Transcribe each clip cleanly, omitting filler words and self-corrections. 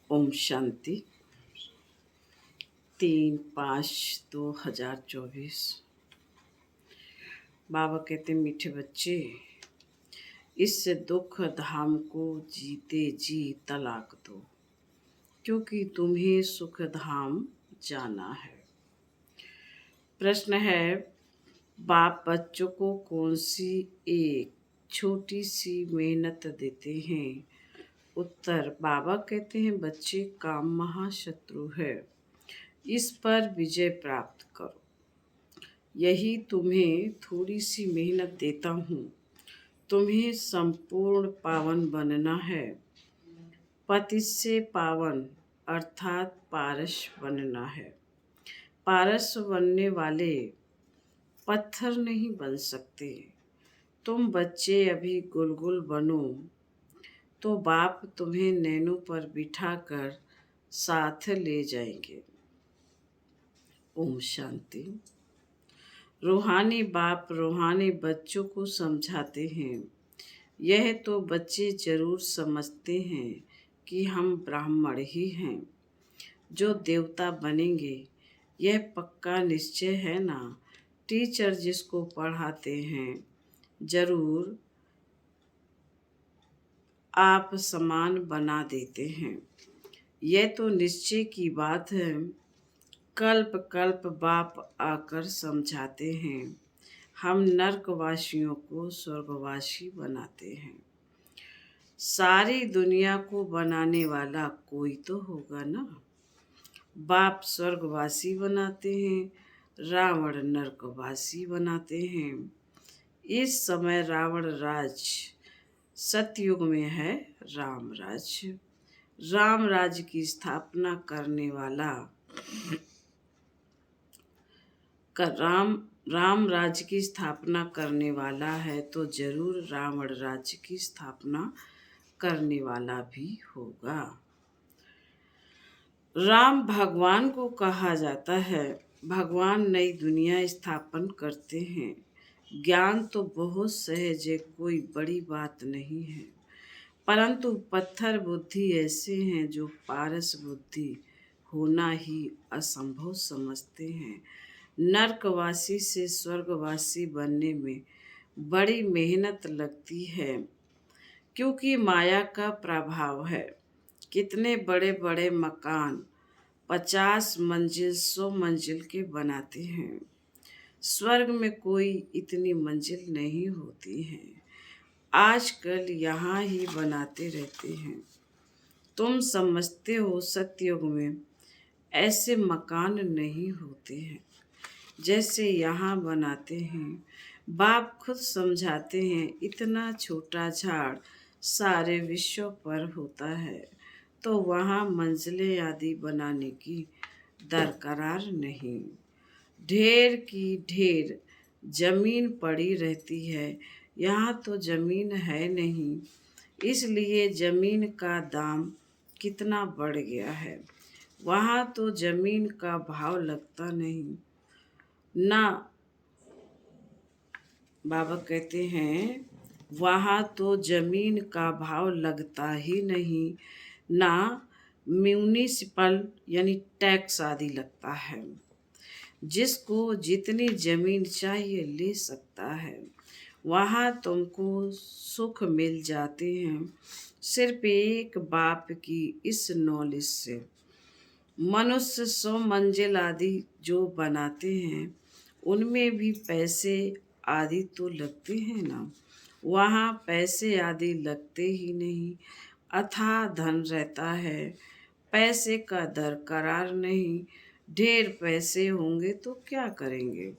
ओम शांति। 3/5/2024। बाबा कहते मीठे बच्चे, इस दुख धाम को जीते जी तलाक दो, क्योंकि तुम्हें सुख धाम जाना है। प्रश्न है, बाप बच्चों को कौन सी एक छोटी सी मेहनत देते हैं? उत्तर, बाबा कहते हैं बच्चे काम महाशत्रु है, इस पर विजय प्राप्त करो। यही तुम्हें थोड़ी सी मेहनत देता हूँ। तुम्हें संपूर्ण पावन बनना है। पति से पावन अर्थात पारस बनना है। पारस बनने वाले पत्थर नहीं बन सकते। तुम बच्चे अभी गुलगुल बनो तो बाप तुम्हें नैनों पर बिठाकर साथ ले जाएंगे। ओम शांति। रूहानी बाप रूहानी बच्चों को समझाते हैं। यह तो बच्चे जरूर समझते हैं कि हम ब्राह्मण ही हैं, जो देवता बनेंगे, यह पक्का निश्चय है ना। टीचर जिसको पढ़ाते हैं जरूर आप समान बना देते हैं, यह तो निश्चय की बात है। कल्प कल्प बाप आकर समझाते हैं, हम नरकवासियों को स्वर्गवासी बनाते हैं। सारी दुनिया को बनाने वाला कोई तो होगा ना। बाप स्वर्गवासी बनाते हैं, रावण नरकवासी बनाते हैं। इस समय रावण राज सतयुग में है राम राज्य। राम राज्य की स्थापना करने वाला राम राज्य की स्थापना करने वाला है, तो जरूर रावण राज्य की स्थापना करने वाला भी होगा। राम भगवान को कहा जाता है। भगवान नई दुनिया स्थापन करते हैं। ज्ञान तो बहुत सहज है, कोई बड़ी बात नहीं है, परंतु पत्थर बुद्धि ऐसे हैं जो पारस बुद्धि होना ही असंभव समझते हैं। नरकवासी से स्वर्गवासी बनने में बड़ी मेहनत लगती है, क्योंकि माया का प्रभाव है। कितने बड़े बड़े मकान 50 मंजिल 100 मंजिल के बनाते हैं। स्वर्ग में कोई इतनी मंजिल नहीं होती है। आजकल यहाँ ही बनाते रहते हैं। तुम समझते हो सतयुग में ऐसे मकान नहीं होते हैं जैसे यहाँ बनाते हैं। बाप खुद समझाते हैं, इतना छोटा झाड़ सारे विश्व पर होता है, तो वहाँ मंजिलें आदि बनाने की दरकार नहीं। ढेर की ढेर जमीन पड़ी रहती है, यहाँ तो जमीन है नहीं, इसलिए जमीन का दाम कितना बढ़ गया है। वहाँ तो जमीन का भाव लगता नहीं ना। बाबा कहते हैं वहाँ तो जमीन का भाव लगता ही नहीं ना। म्यूनिसिपल यानी टैक्स आदि लगता है। जिसको जितनी जमीन चाहिए ले सकता है। वहाँ तुमको सुख मिल जाते हैं, सिर्फ एक बाप की इस नॉलेज से। मनुष्य 100 मंजिल आदि जो बनाते हैं, उनमें भी पैसे आदि तो लगते हैं ना। वहाँ पैसे आदि लगते ही नहीं। अथाह धन रहता है, पैसे का दरकरार नहीं। ढेर पैसे होंगे तो क्या करेंगे?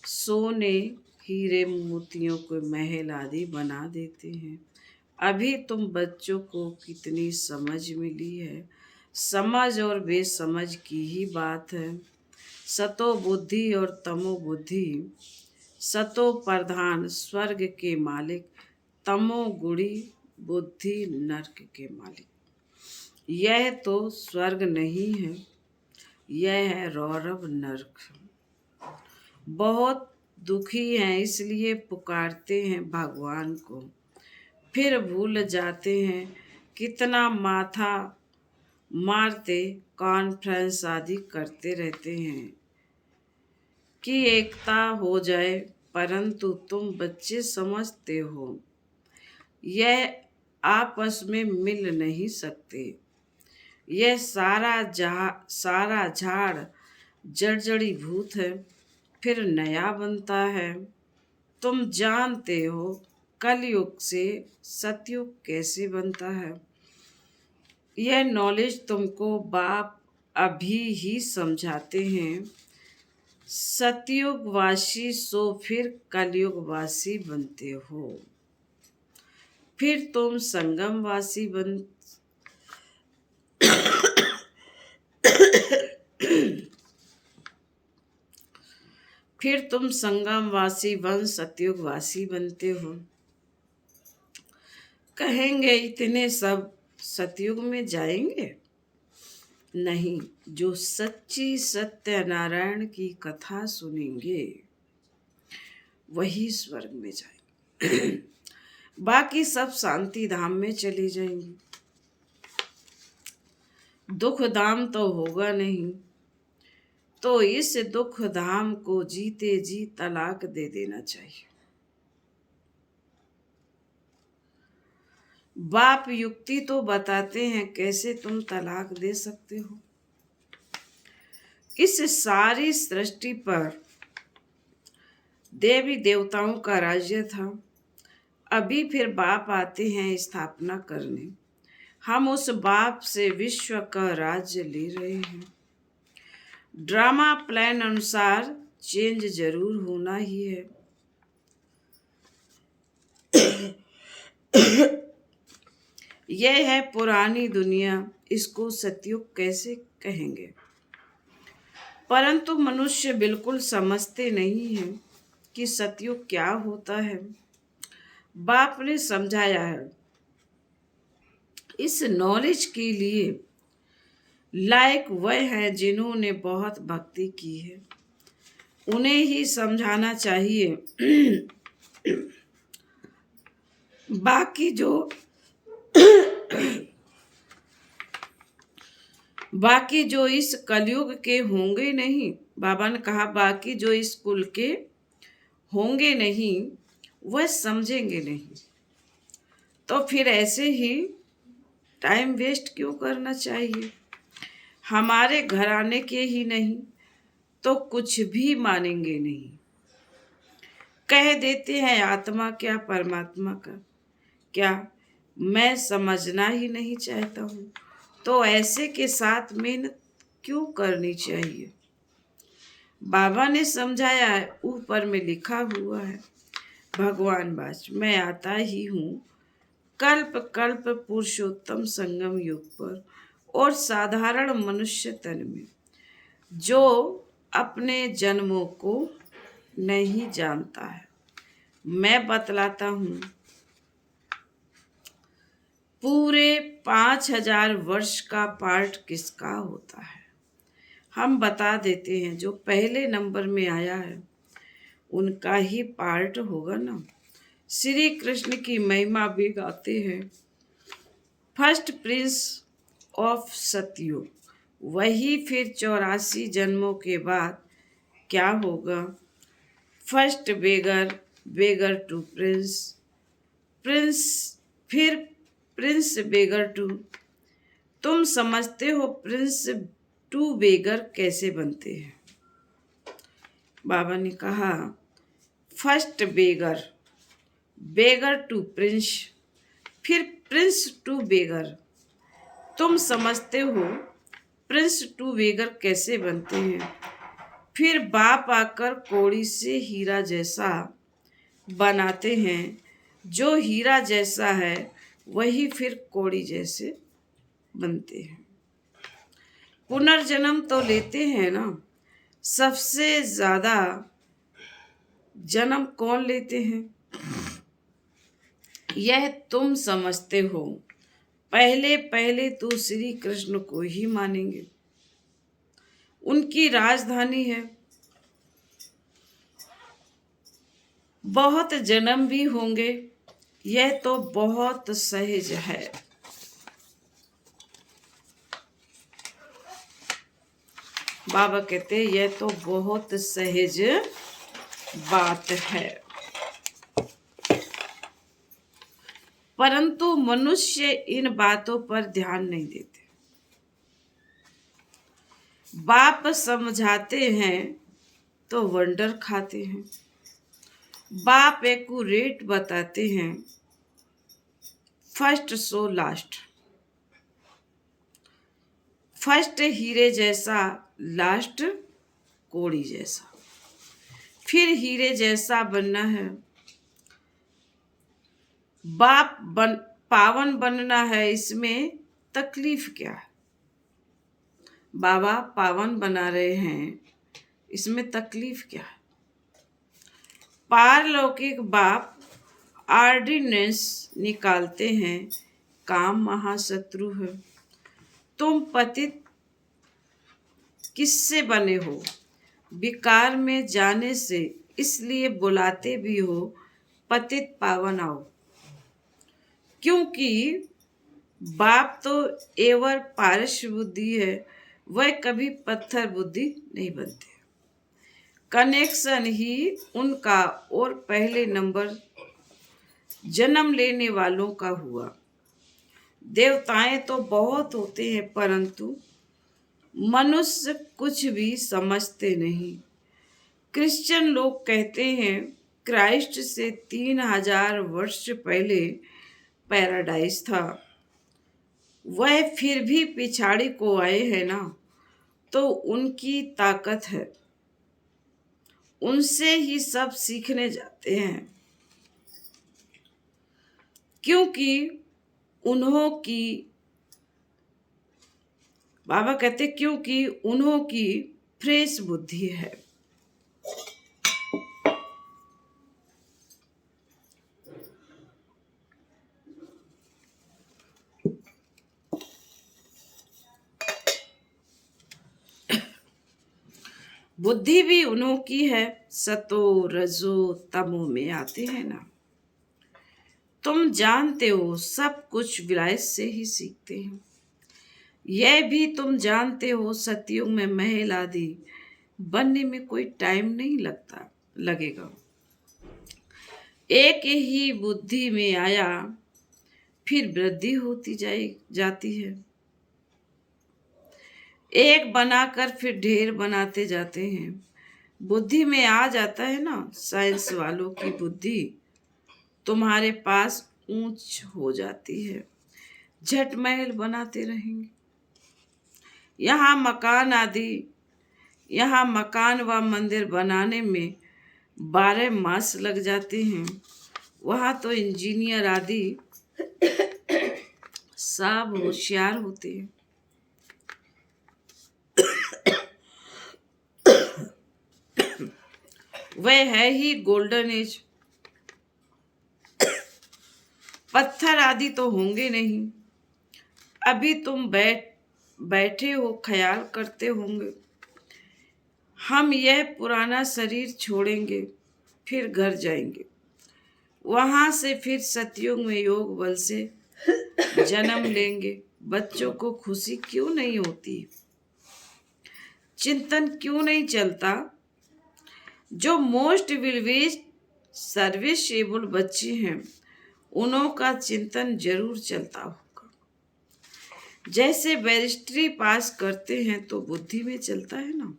सोने हीरे मोतियों के महल आदि बना देते हैं। अभी तुम बच्चों को कितनी समझ मिली है। समझ और बेसमझ की ही बात है। सतो बुद्धि और तमो बुद्धि। सतो प्रधान स्वर्ग के मालिक, तमो गुणी बुद्धि नरक के मालिक। यह तो स्वर्ग नहीं है, यह है रौरव नरक। बहुत दुखी हैं, इसलिए पुकारते हैं भगवान को, फिर भूल जाते हैं। कितना माथा मारते, कॉन्फ्रेंस आदि करते रहते हैं कि एकता हो जाए, परंतु तुम बच्चे समझते हो यह आपस में मिल नहीं सकते। यह सारा झाड़ जड़जड़ी भूत है, फिर नया बनता है। तुम जानते हो कलयुग से सतयुग कैसे बनता है। यह नॉलेज तुमको बाप अभी ही समझाते हैं। सतयुगवासी सो फिर कलयुगवासी बनते हो। फिर तुम संगमवासी बन फिर तुम संगमवासी बन सतयुगवासी बनते हो। कहेंगे इतने सब सतयुग में जाएंगे? नहीं, जो सच्ची सत्यनारायण की कथा सुनेंगे वही स्वर्ग में जाएंगे। बाकी सब शांति धाम में चली जाएंगी। दुख धाम तो होगा नहीं, तो इस दुख धाम को जीते जी तलाक दे देना चाहिए। बाप युक्ति तो बताते हैं कैसे तुम तलाक दे सकते हो। इस सारी सृष्टि पर देवी देवताओं का राज्य था। अभी फिर बाप आते हैं स्थापना करने। हम उस बाप से विश्व का राज्य ले रहे हैं। ड्रामा प्लान अनुसार चेंज जरूर होना ही है। यह है पुरानी दुनिया, इसको सतयुग कैसे कहेंगे? परंतु मनुष्य बिल्कुल समझते नहीं हैं कि सतयुग क्या होता है। बाप ने समझाया है। इस नॉलेज के लिए लायक वह है जिन्होंने बहुत भक्ति की है, उन्हें ही समझाना चाहिए। बाकी जो इस कलयुग के होंगे नहीं, बाबा ने कहा बाकी जो इस कुल के होंगे नहीं वह समझेंगे नहीं। तो फिर ऐसे ही टाइम वेस्ट क्यों करना चाहिए? हमारे घराने के ही नहीं तो कुछ भी मानेंगे नहीं। कह देते हैं आत्मा क्या परमात्मा का क्या, मैं समझना ही नहीं चाहता हूँ। तो ऐसे के साथ मेहनत क्यों करनी चाहिए? बाबा ने समझाया है, ऊपर में लिखा हुआ है भगवान वाच, मैं आता ही हूँ कल्प कल्प पुरुषोत्तम संगम युग पर और साधारण मनुष्य तन में, जो अपने जन्मों को नहीं जानता है। मैं बतलाता हूँ। पूरे 5000 वर्ष का पार्ट किसका होता है? हम बता देते हैं, जो पहले नंबर में आया है उनका ही पार्ट होगा ना। श्री कृष्ण की महिमा भी गाते हैं। फर्स्ट प्रिंस ऑफ सतयुग, वही फिर 84 जन्मों के बाद क्या होगा? First beggar, beggar to prince, prince फिर प्रिंस बेगर टू। तुम समझते हो प्रिंस टू बेगर कैसे बनते हैं? बाबा ने कहा first beggar, beggar to prince, फिर प्रिंस टू बेगर। तुम समझते हो प्रिंस टू बेगर कैसे बनते हैं? फिर बाप आकर कौड़ी से हीरा जैसा बनाते हैं। जो हीरा जैसा है वही फिर कौड़ी जैसे बनते हैं। पुनर्जन्म तो लेते हैं ना। सबसे ज्यादा जन्म कौन लेते हैं? यह तुम समझते हो। पहले पहले तो श्री कृष्ण को ही मानेंगे, उनकी राजधानी है। बहुत जन्म भी होंगे, यह तो बहुत सहज है। बाबा कहते यह तो बहुत सहज बात है, परंतु मनुष्य इन बातों पर ध्यान नहीं देते। बाप समझाते हैं तो वंडर खाते हैं। बाप एक्यूरेट बताते हैं, फर्स्ट सो लास्ट। फर्स्ट हीरे जैसा, लास्ट कोड़ी जैसा। फिर हीरे जैसा बनना है। पावन बनना है, इसमें तकलीफ क्या है? बाबा पावन बना रहे हैं, इसमें तकलीफ क्या है? पारलौकिक बाप ऑर्डिनेंस निकालते हैं, काम महाशत्रु है। तुम पतित किससे बने हो? विकार में जाने से, इसलिए बुलाते भी हो पतित पावन आओ। क्योंकि बाप तो एवर पारस बुद्धि है, वह कभी पत्थर बुद्धि नहीं बनते। कनेक्शन ही उनका और पहले नंबर जन्म लेने वालों का हुआ। देवताएं तो बहुत होते हैं, परंतु मनुष्य कुछ भी समझते नहीं। क्रिश्चियन लोग कहते हैं क्राइस्ट से 3000 वर्ष पहले पैराडाइज था। वह फिर भी पिछाड़ी को आए हैं ना, तो उनकी ताकत है। उनसे ही सब सीखने जाते हैं, क्योंकि उन्हों की, बाबा कहते क्योंकि उन्हों की फ्रेश बुद्धि है। बुद्धि भी उन्हों की है। सतो रजो तमो में आते हैं ना। तुम जानते हो सब कुछ विलायत से ही सीखते हैं। यह भी तुम जानते हो सतयुग में महल आदि बनने में कोई टाइम नहीं लगेगा। एक ही बुद्धि में आया, फिर वृद्धि होती जाती है। एक बनाकर फिर ढेर बनाते जाते हैं। बुद्धि में आ जाता है ना। साइंस वालों की बुद्धि तुम्हारे पास ऊंच हो जाती है, झट महल बनाते रहेंगे। यहाँ मकान व मंदिर बनाने में 12 मास लग जाते हैं। वहाँ तो इंजीनियर आदि सब होशियार होते हैं। वह है ही गोल्डन एज। पत्थर आदि तो होंगे नहीं। अभी तुम बैठे हो, ख्याल करते होंगे हम यह पुराना शरीर छोड़ेंगे, फिर घर जाएंगे। वहां से फिर सतयुग में योग बल से जन्म लेंगे। बच्चों को खुशी क्यों नहीं होती? चिंतन क्यों नहीं चलता? जो मोस्ट विलवेज सर्विसेबल बच्चे हैं, उन्हों का चिंतन जरूर चलता होगा। जैसे बैरिस्ट्री पास करते हैं तो बुद्धि में चलता है ना,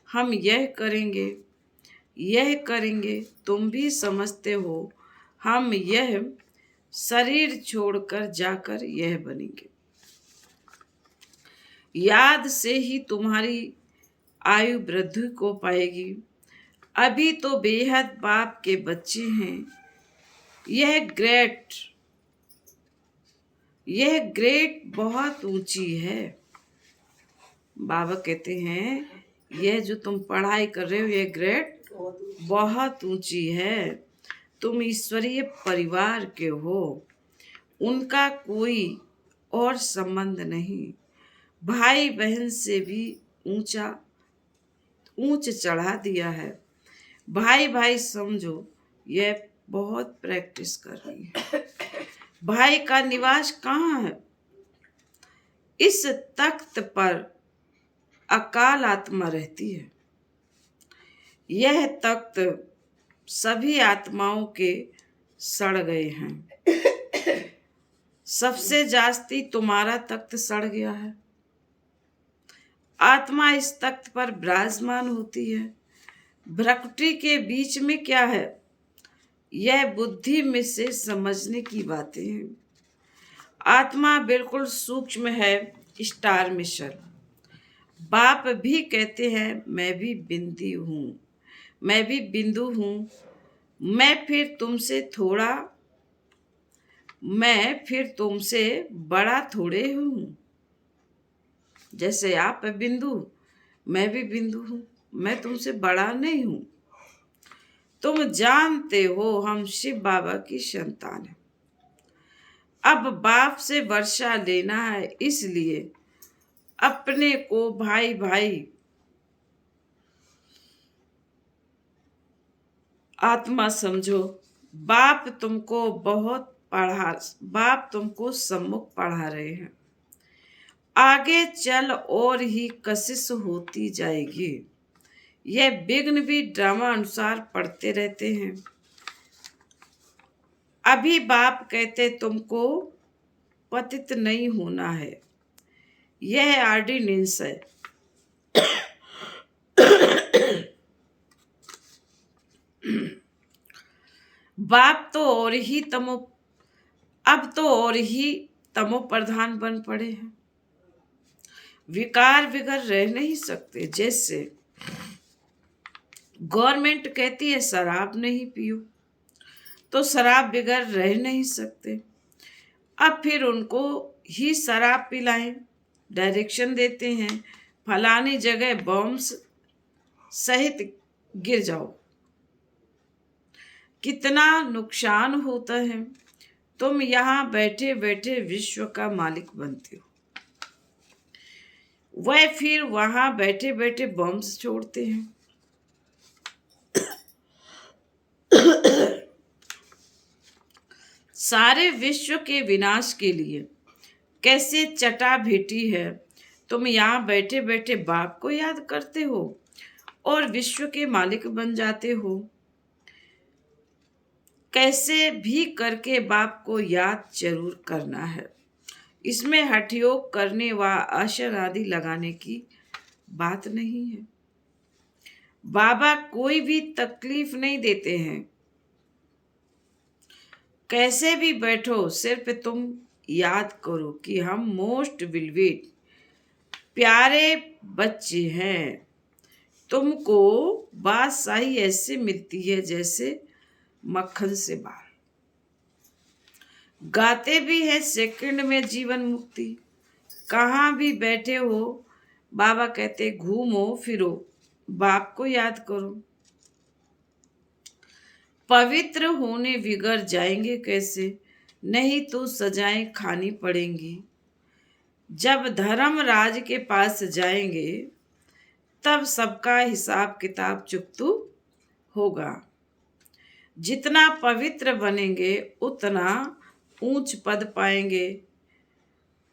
हम यह करेंगे। तुम भी समझते हो हम यह शरीर छोड़कर जाकर यह बनेंगे। याद से ही तुम्हारी आयु वृद्धि को पाएगी। अभी तो बेहद बाप के बच्चे हैं। यह ग्रेट बहुत ऊंची है। बाबा कहते हैं यह जो तुम पढ़ाई कर रहे हो, यह ग्रेट बहुत ऊंची है। तुम ईश्वरीय परिवार के हो, उनका कोई और संबंध नहीं। भाई बहन से भी ऊंच चढ़ा दिया है। भाई समझो, यह बहुत प्रैक्टिस कर रही है। भाई का निवास कहाँ है? इस तख्त पर अकाल आत्मा रहती है। यह तख्त सभी आत्माओं के सड़ गए हैं। सबसे जास्ती तुम्हारा तख्त सड़ गया है। आत्मा इस तख्त पर विराजमान होती है। भ्रकुटी के बीच में क्या है, यह बुद्धि में से समझने की बातें हैं। आत्मा बिल्कुल सूक्ष्म है, स्टार मिशन। बाप भी कहते हैं मैं भी बिंदु हूँ, मैं भी बिंदु हूँ। मैं फिर तुमसे बड़ा थोड़े हूँ। जैसे आप बिंदु, मैं भी बिंदु हूँ, मैं तुमसे बड़ा नहीं हूँ। तुम जानते हो हम शिव बाबा की संतान हैं। अब बाप से वर्षा लेना है, इसलिए अपने को भाई भाई आत्मा समझो। बाप तुमको सम्मुख पढ़ा रहे हैं। आगे चल और ही कशिश होती जाएगी। यह विघ्न भी ड्रामा अनुसार पढ़ते रहते हैं। अभी बाप कहते तुमको पतित नहीं होना है, यह ऑर्डिनेंस है। बाप तो अब तो और ही तमो प्रधान बन पड़े हैं। विकार बिगर रह नहीं सकते। जैसे गवर्नमेंट कहती है शराब नहीं पियो, तो शराब बिगर रह नहीं सकते। अब फिर उनको ही शराब पिलाएं, डायरेक्शन देते हैं, फलानी जगह बॉम्ब्स सहित गिर जाओ। कितना नुकसान होता है। तुम यहाँ बैठे बैठे विश्व का मालिक बनते हो, वह फिर वहां बैठे बैठे बॉम्ब्स छोड़ते हैं। सारे विश्व के विनाश के लिए कैसे चटा भेटी है। तुम यहाँ बैठे बैठे बाप को याद करते हो और विश्व के मालिक बन जाते हो। कैसे भी करके बाप को याद जरूर करना है। इसमें हठयोग करने व आसन आदि लगाने की बात नहीं है। बाबा कोई भी तकलीफ नहीं देते हैं। कैसे भी बैठो, सिर्फ तुम याद करो कि हम मोस्ट बिलवेड प्यारे बच्चे हैं। तुमको बादशाही ऐसे मिलती है जैसे मक्खन से बाल। गाते भी है सेकंड में जीवन मुक्ति। कहाँ भी बैठे हो, बाबा कहते घूमो फिरो, बाप को याद करो। पवित्र होने बिगड़ जाएंगे कैसे, नहीं तो सजाएं खानी पड़ेंगी। जब धर्मराज के पास जाएंगे तब सबका हिसाब किताब चुकतू होगा। जितना पवित्र बनेंगे उतना ऊंच पद पाएंगे।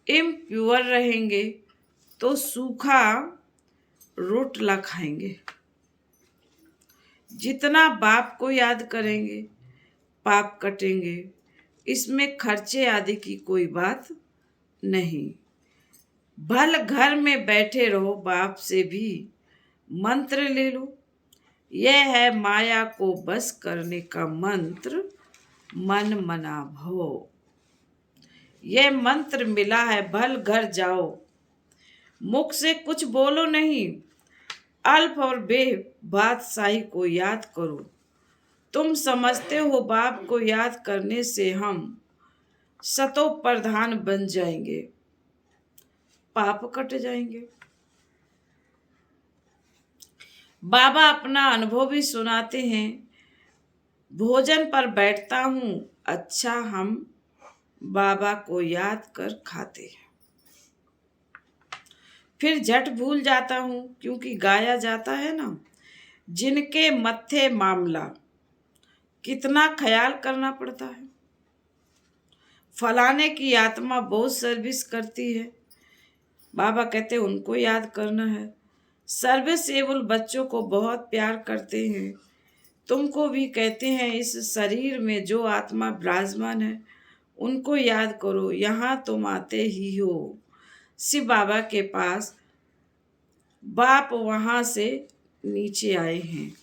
इम्प्योर रहेंगे तो सूखा रोटला खाएंगे। जितना बाप को याद करेंगे पाप कटेंगे। इसमें खर्चे आदि की कोई बात नहीं। भल घर में बैठे रहो, बाप से भी मंत्र ले लो। यह है माया को बस करने का मंत्र, मन मना भव। यह मंत्र मिला है, भल घर जाओ। मुख से कुछ बोलो नहीं, अल्प और बे बादशाही को याद करो। तुम समझते हो बाप को याद करने से हम सतो प्रधान बन जाएंगे, पाप कट जाएंगे। बाबा अपना अनुभव भी सुनाते हैं। भोजन पर बैठता हूँ, अच्छा हम बाबा को याद कर खाते हैं। फिर झट भूल जाता हूँ, क्योंकि गाया जाता है ना, जिनके मत्थे मामला, कितना ख्याल करना पड़ता है। फलाने की आत्मा बहुत सर्विस करती है, बाबा कहते उनको याद करना है। सर्वसेवुल बच्चों को बहुत प्यार करते हैं। तुमको भी कहते हैं, इस शरीर में जो आत्मा विराजमान है उनको याद करो। यहाँ तुम आते ही हो शिव बाबा के पास, बाप वहाँ से नीचे आए हैं।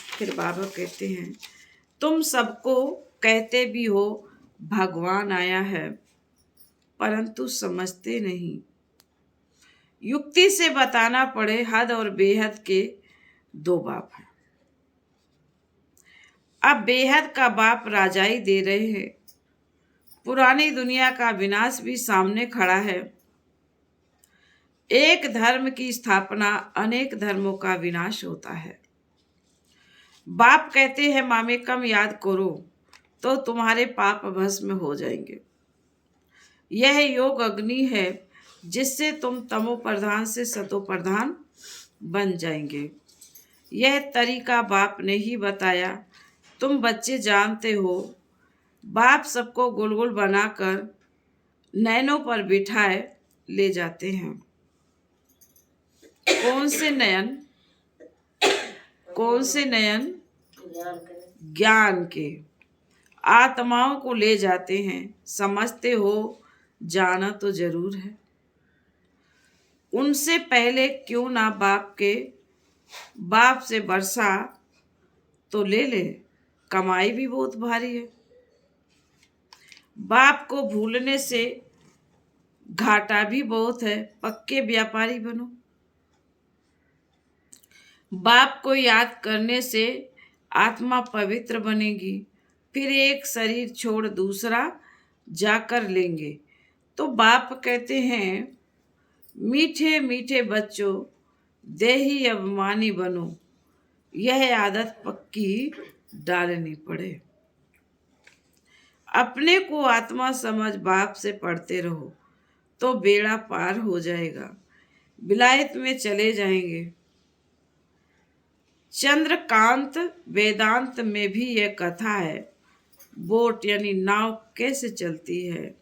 फिर बाबा कहते हैं, तुम सबको कहते भी हो भगवान आया है, परंतु समझते नहीं। युक्ति से बताना पड़े, हद और बेहद के दो बाप हैं। अब बेहद का बाप राजाई दे रहे हैं। पुरानी दुनिया का विनाश भी सामने खड़ा है। एक धर्म की स्थापना अनेक धर्मों का विनाश होता है। बाप कहते हैं, मामेकम याद करो तो तुम्हारे पाप भस्म हो जाएंगे। यह योग अग्नि है जिससे तुम तमो प्रधान से सतो प्रधान बन जाएंगे। यह तरीका बाप ने ही बताया, तुम बच्चे जानते हो। बाप सबको गोल गोल बनाकर नयनों पर बिठाए ले जाते हैं। कौन से नयन? कौन से नयन? ज्ञान के। आत्माओं को ले जाते हैं। समझते हो, जाना तो जरूर है। उनसे पहले क्यों ना बाप से वर्षा तो ले ले, कमाई भी बहुत भारी है। बाप को भूलने से घाटा भी बहुत है, पक्के व्यापारी बनो। बाप को याद करने से आत्मा पवित्र बनेगी, फिर एक शरीर छोड़ दूसरा जाकर लेंगे। तो बाप कहते हैं, मीठे मीठे बच्चों, देही अभिमानी बनो। यह आदत पक्की डालनी पड़े। अपने को आत्मा समझ बाप से पढ़ते रहो तो बेड़ा पार हो जाएगा। विलायत में चले जाएंगे। चंद्रकांत वेदांत में भी यह कथा है। बोट यानी नाव कैसे चलती है,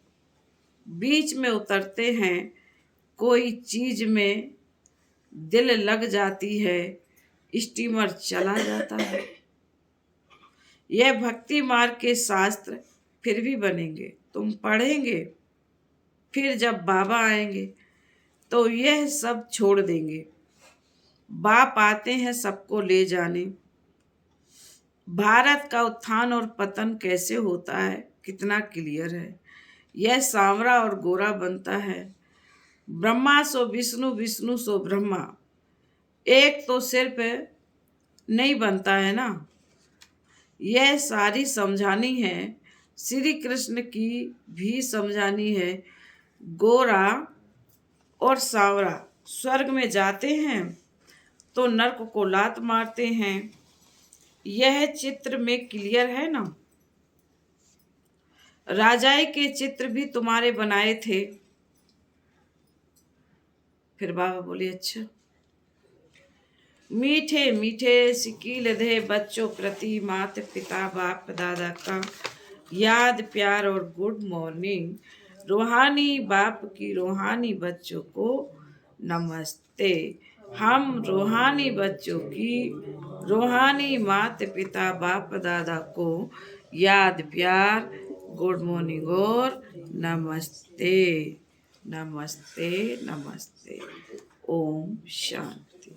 बीच में उतरते हैं, कोई चीज में दिल लग जाती है, स्टीमर चला जाता है। यह भक्ति मार्ग के शास्त्र फिर भी बनेंगे, तुम पढ़ेंगे। फिर जब बाबा आएंगे तो यह सब छोड़ देंगे। बाप आते हैं सबको ले जाने। भारत का उत्थान और पतन कैसे होता है कितना क्लियर है। यह सांवरा और गोरा बनता है। ब्रह्मा सो विष्णु, विष्णु सो ब्रह्मा। एक तो सिर्फ नहीं बनता है ना। यह सारी समझानी है। श्री कृष्ण की भी समझानी है। गोरा और सांवरा स्वर्ग में जाते हैं तो नरक को लात मारते हैं। यह चित्र में क्लियर है ना। राजाई के चित्र भी तुम्हारे बनाए थे। फिर बाबा बोले, अच्छा। मीठे मीठे सिकील दे बच्चों प्रति माता पिता बाप दादा का याद प्यार और गुड मॉर्निंग। रूहानी बाप की रूहानी बच्चों को नमस्ते। हम रूहानी बच्चों की रूहानी माता पिता बाप दादा को याद प्यार गुड मॉर्निंग और नमस्ते नमस्ते नमस्ते। ओम शांति।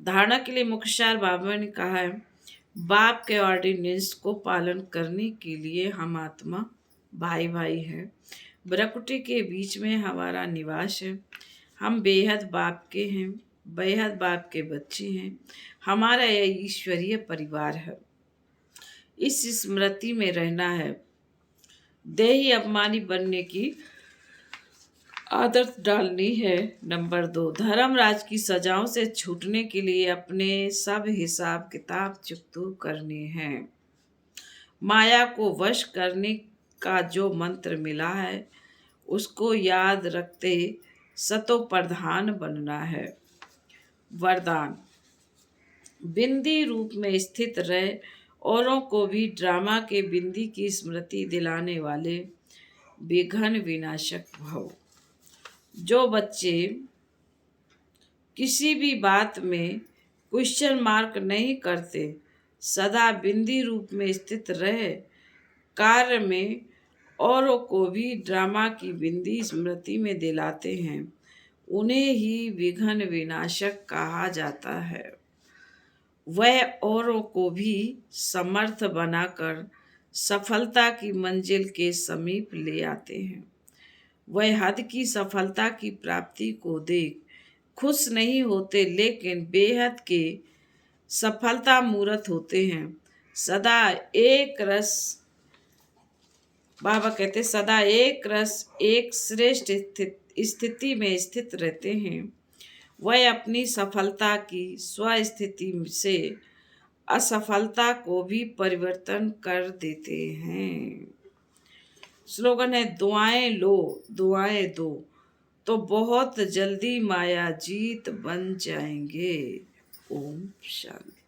धारणा के लिए मुख्य सार बाबा ने कहा है, बाप के ऑर्डिनेंस को पालन करने के लिए हम आत्मा भाई भाई हैं। ब्रकुटी के बीच में हमारा निवास है। हम बेहद बाप के हैं, बेहद बाप के बच्चे हैं। हमारा यह ईश्वरीय परिवार है। इस स्मृति में रहना है। देही अभिमानी बनने की आदत डालनी है। नंबर 2, धर्मराज की सजाओं से छूटने के लिए अपने सब हिसाब किताब चुकतू करने हैं। माया को वश करने का जो मंत्र मिला है उसको याद रखते सतो प्रधान बनना है। वरदान, बिंदी रूप में स्थित रहे औरों को भी ड्रामा के बिंदी की स्मृति दिलाने वाले विघ्न विनाशक भव। जो बच्चे किसी भी बात में क्वेश्चन मार्क नहीं करते, सदा बिंदी रूप में स्थित रहे, कार्य में औरों को भी ड्रामा की बिंदी स्मृति में दिलाते हैं, उन्हें ही विघ्न विनाशक कहा जाता है। वह औरों को भी समर्थ बनाकर सफलता की मंजिल के समीप ले आते हैं। वह हद की सफलता की प्राप्ति को देख खुश नहीं होते, लेकिन बेहद के सफलता मूर्त होते हैं। सदा एक रस, बाबा कहते सदा एक रस एक श्रेष्ठ स्थिति में स्थित रहते हैं। वह अपनी सफलता की स्वस्थिति से असफलता को भी परिवर्तन कर देते हैं। स्लोगन है, दुआएं लो दुआएं दो तो बहुत जल्दी माया जीत बन जाएंगे। ओम शांति।